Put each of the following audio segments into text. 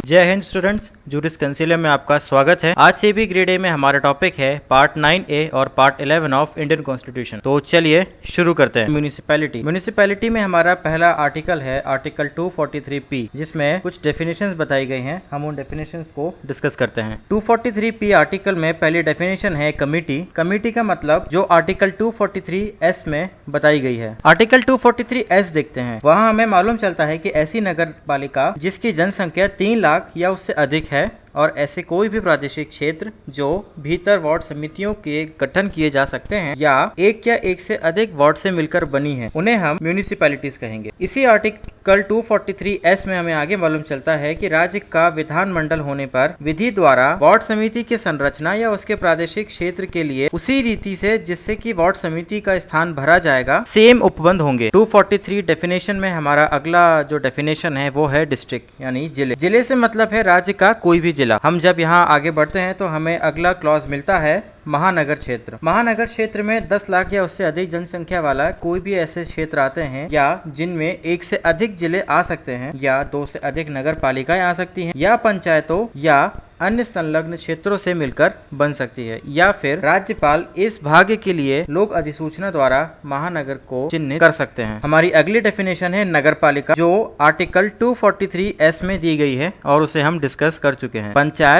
जय Hind students, juris कंसीलियम में आपका स्वागत है। आज से भी ग्रेड ए में हमारा टॉपिक है पार्ट 9A और पार्ट 11 ऑफ इंडियन कॉन्स्टिट्यूशन। तो चलिए शुरू करते हैं। म्यूनिसिपैलिटी में हमारा पहला आर्टिकल है आर्टिकल 243P, जिसमें कुछ डेफिनेशंस बताई गई हैं। हम उन डेफिनेशंस को डिस्कस करते हैं। 243P आर्टिकल में पहली डेफिनेशन है कमिटी। कमिटी का मतलब जो आर्टिकल 243S में बताई गई है। आर्टिकल 243S देखते हैं, वहाँ हमें मालूम चलता है कि ऐसी नगर पालिका जिसकी जनसंख्या 3 लाख या उससे अधिक है और ऐसे कोई भी प्रादेशिक क्षेत्र जो भीतर वार्ड समितियों के गठन किए जा सकते हैं या एक से अधिक वार्ड से मिलकर बनी है, उन्हें हम म्यूनिसिपैलिटीज कहेंगे। इसी आर्टिकल 243S में हमें आगे मालूम चलता है कि राज्य का विधानमंडल होने पर विधि द्वारा वार्ड समिति की संरचना या उसके प्रादेशिक क्षेत्र के लिए उसी रीति से जिससे कि वार्ड समिति का स्थान भरा जाएगा सेम उपबंध होंगे। 243 डेफिनेशन में हमारा अगला जो डेफिनेशन है वो है डिस्ट्रिक्ट यानी जिले। जिले से मतलब है राज्य का कोई भी जिला। हम जब यहाँ आगे बढ़ते हैं तो हमें अगला क्लॉज मिलता है महानगर क्षेत्र। महानगर क्षेत्र में 10 लाख या उससे अधिक जनसंख्या वाला कोई भी ऐसे क्षेत्र आते हैं या जिनमें एक से अधिक जिले आ सकते हैं या 2 से अधिक नगर पालिकाएं आ सकती हैं या पंचायतों या अन्य संलग्न क्षेत्रों से मिलकर बन सकती है या फिर राज्यपाल इस भाग के लिए लोक अधिसूचना द्वारा महानगर को चिन्हित कर सकते हैं। हमारी अगली डेफिनेशन है नगर पालिका, जो आर्टिकल 243S में दी गई है और उसे हम डिस्कस कर चुके हैं।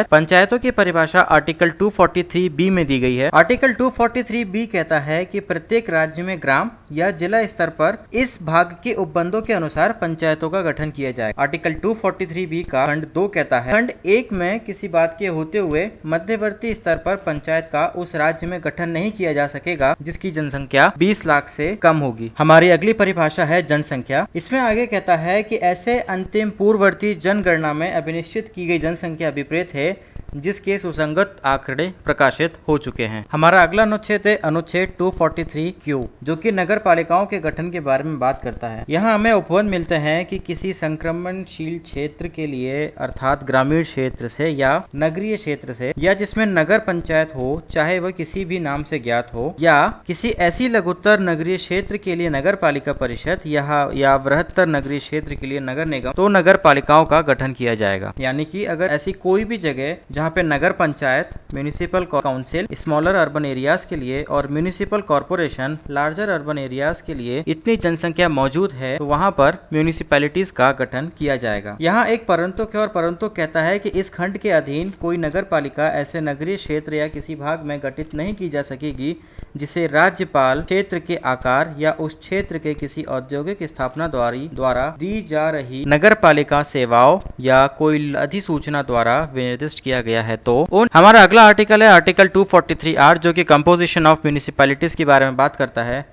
पंचायतों की परिभाषा आर्टिकल 243B में दी गई है। आर्टिकल 243B कहता है कि प्रत्येक राज्य में ग्राम या जिला स्तर पर इस भाग के उपबंधों के अनुसार पंचायतों का गठन किया जाए। आर्टिकल 243B का खंड 2 कहता है, खंड 1 में किसी बात के होते हुए मध्यवर्ती स्तर पर पंचायत का उस राज्य में गठन नहीं किया जा सकेगा जिसकी जनसंख्या 20 लाख से कम होगी। हमारी अगली परिभाषा है जनसंख्या। इसमें आगे कहता है कि ऐसे अंतिम पूर्ववर्ती जनगणना में अभिनिश्चित की गई जनसंख्या विपरीत है जिसके सुसंगत आंकड़े प्रकाशित हो चुके हैं। हमारा अगला अनुच्छेद है अनुच्छेद 243Q, जो कि नगर पालिकाओं के गठन के बारे में बात करता है। यहाँ हमें उपबंध मिलते हैं कि किसी संक्रमणशील क्षेत्र के लिए अर्थात ग्रामीण क्षेत्र से या नगरीय क्षेत्र से या जिसमें नगर पंचायत हो, चाहे वह किसी भी नाम से ज्ञात हो, या किसी ऐसी लघुत्तर नगरीय क्षेत्र के लिए नगर पालिका परिषद या बृहत्तर नगरीय क्षेत्र के लिए नगर निगम, तो नगर पालिकाओं का गठन किया जाएगा। यानी कि अगर ऐसी कोई भी जगह जहाँ पे nagar panchayat, municipal council smaller urban areas के लिए और municipal corporation larger urban areas के लिए इतनी जनसंख्या मौजूद है तो वहाँ पर म्यूनिसिपैलिटीज का गठन किया जाएगा। यहाँ एक परंतु है और परंतु कहता है कि इस खंड के अधीन कोई नगर पालिका ऐसे नगरीय क्षेत्र या किसी भाग में गठित नहीं की जा सकेगी जिसे राज्यपाल क्षेत्र के आकार या उस क्षेत्र के किसी औद्योगिक स्थापना द्वारा दी जा रही नगर पालिका सेवाओं या कोई अधिसूचना द्वारा निर्दिष्ट किया गया है। तो हमारा अगला आर्टिकल है आर्टिकल 243R, जो कि कंपोजिशन ऑफ म्यूनिसिपैलिटीज के बारे में बात करता है।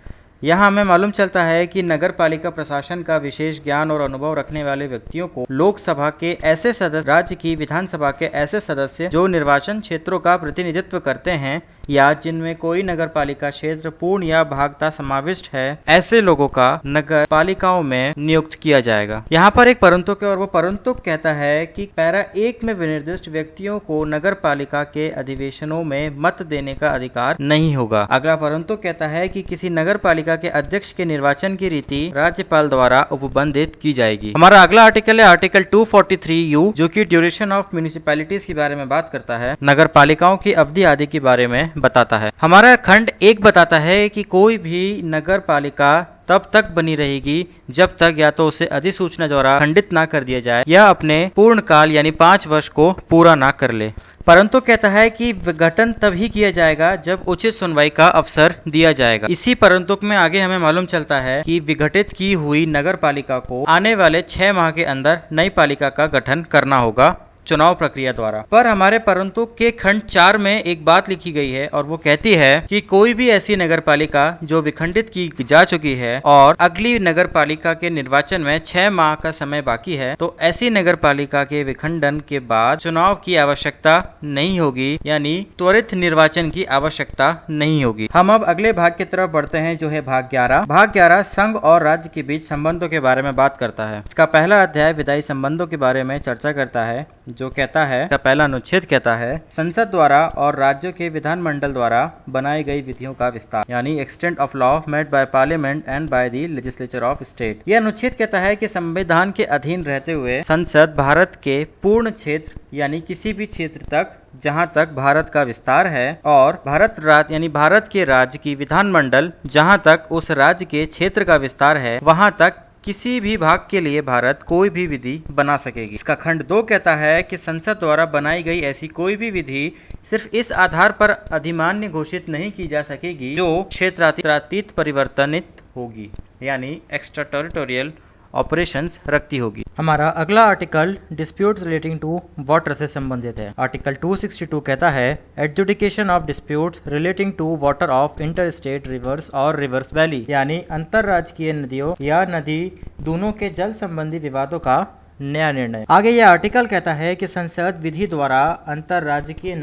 यहाँ हमें मालूम चलता है कि नगर पालिका प्रशासन का विशेष ज्ञान और अनुभव रखने वाले व्यक्तियों को लोकसभा के ऐसे सदस्य, राज्य की विधानसभा के ऐसे सदस्य जो निर्वाचन क्षेत्रों का प्रतिनिधित्व करते हैं या जिनमें कोई नगर पालिका क्षेत्र पूर्ण या भागता समाविष्ट है, ऐसे लोगों का नगर पालिकाओं में नियुक्त किया जाएगा। यहाँ पर एक परंतु है और वो परंतु कहता है कि पैरा 1 में विनिर्दिष्ट व्यक्तियों को नगर पालिका के अधिवेशनों में मत देने का अधिकार नहीं होगा। अगला परंतु कहता है कि किसी नगर पालिका के अध्यक्ष के निर्वाचन की रीति राज्यपाल द्वारा उपबंधित की जाएगी। हमारा अगला आर्टिकल है आर्टिकल 243U, जो कि ड्यूरेशन ऑफ म्यूनिसिपैलिटीज के बारे में बात करता है, नगर पालिकाओं की अवधि आदि के बारे में बताता है। हमारा खंड 1 बताता है कि कोई भी नगर पालिका तब तक बनी रहेगी जब तक या तो उसे अधिसूचना द्वारा खंडित ना कर दिया जाए या अपने पूर्ण काल यानी 5 वर्ष को पूरा ना कर ले। परंतु कहता है कि विघटन तभी किया जाएगा जब उचित सुनवाई का अवसर दिया जाएगा। इसी परंतु में आगे हमें मालूम चलता है कि विघटित की हुई नगर पालिका को आने वाले 6 माह के अंदर नई पालिका का गठन करना होगा चुनाव प्रक्रिया द्वारा। पर हमारे परंतु के खंड 4 में एक बात लिखी गई है और वो कहती है कि कोई भी ऐसी नगर पालिका जो विखंडित की जा चुकी है और अगली नगर पालिका के निर्वाचन में 6 माह का समय बाकी है, तो ऐसी नगर पालिका के विखंडन के बाद चुनाव की आवश्यकता नहीं होगी, यानी त्वरित निर्वाचन की आवश्यकता नहीं होगी। हम अब अगले भाग की तरफ बढ़ते हैं, जो है भाग 11। भाग 11 संघ और राज्य के बीच संबंधों के बारे में बात करता है। इसका पहला अध्याय विधायी संबंधों के बारे में चर्चा करता है, जो कहता है, का पहला अनुच्छेद कहता है, संसद द्वारा और राज्यों के विधानमंडल द्वारा बनाई गई विधियों का विस्तार, यानी extent of law made by parliament and by the legislature of state. यह अनुच्छेद कहता है कि संविधान के अधीन रहते हुए संसद भारत के पूर्ण क्षेत्र यानी किसी भी क्षेत्र तक जहां तक भारत का विस्तार है, और भारत राज्य यानी भारत के राज्य की विधानमंडल जहां तक उस राज्य के क्षेत्र का विस्तार है, वहां तक किसी भी भाग के लिए भारत कोई भी विधि बना सकेगी। इसका खंड 2 कहता है कि संसद द्वारा बनाई गई ऐसी कोई भी विधि सिर्फ इस आधार पर अधिमान्य घोषित नहीं की जा सकेगी जो क्षेत्रातीत परिवर्तनित होगी, यानी एक्स्ट्रा टेरिटोरियल ऑपरेशंस रखती होगी। हमारा अगला article disputes relating to water से संबंधित है। आर्टिकल 262 कहता है, adjudication of disputes relating to water of inter state rivers और रिवर्स वैली, यानी अंतरराज्यीय नदियों या नदी दोनों के जल संबंधी विवादों का नया निर्णय। आगे यह आर्टिकल कहता है कि संसद विधि द्वारा अंतरराज्यीय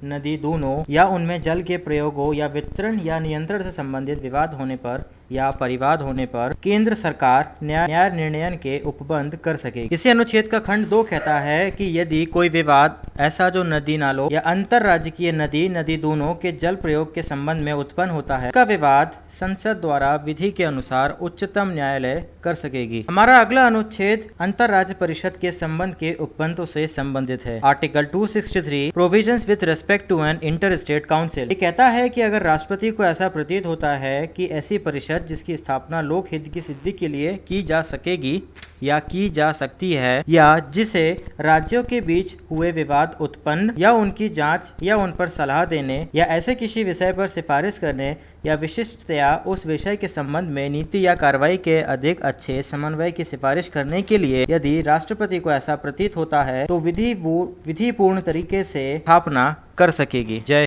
नदी दोनों या उनमें जल के प्रयोगों या वितरण या नियंत्रण से संबंधित विवाद होने पर या परिवाद होने पर केंद्र सरकार न्याय निर्णयन के उपबंध कर सकेगी। इसी अनुच्छेद का खंड 2 कहता है कि यदि कोई विवाद ऐसा जो नदी नालों या अंतरराज्यीय नदी दोनों के जल प्रयोग के संबंध में उत्पन्न होता है, का विवाद संसद द्वारा विधि के अनुसार उच्चतम न्यायालय कर सकेगी। हमारा अगला अनुच्छेद अंतरराज्य परिषद के संबंध के उपबंधों से संबंधित है। Article 263 provisions with respect to an inter state council. ये कहता है कि अगर राष्ट्रपति को ऐसा प्रतीत होता है कि ऐसी परिषद जिसकी स्थापना लोक हित की सिद्धि के लिए की जा सकेगी या की जा सकती है, या जिसे राज्यों के बीच हुए विवाद उत्पन्न या उनकी जांच या उन पर सलाह देने या ऐसे किसी विषय पर सिफारिश करने या विशिष्टतया उस विषय के संबंध में नीति या कार्रवाई के अधिक अच्छे समन्वय की सिफारिश करने के लिए यदि राष्ट्रपति को ऐसा प्रतीत होता है तो विधि पूर्ण तरीके से स्थापना कर सकेगी। जय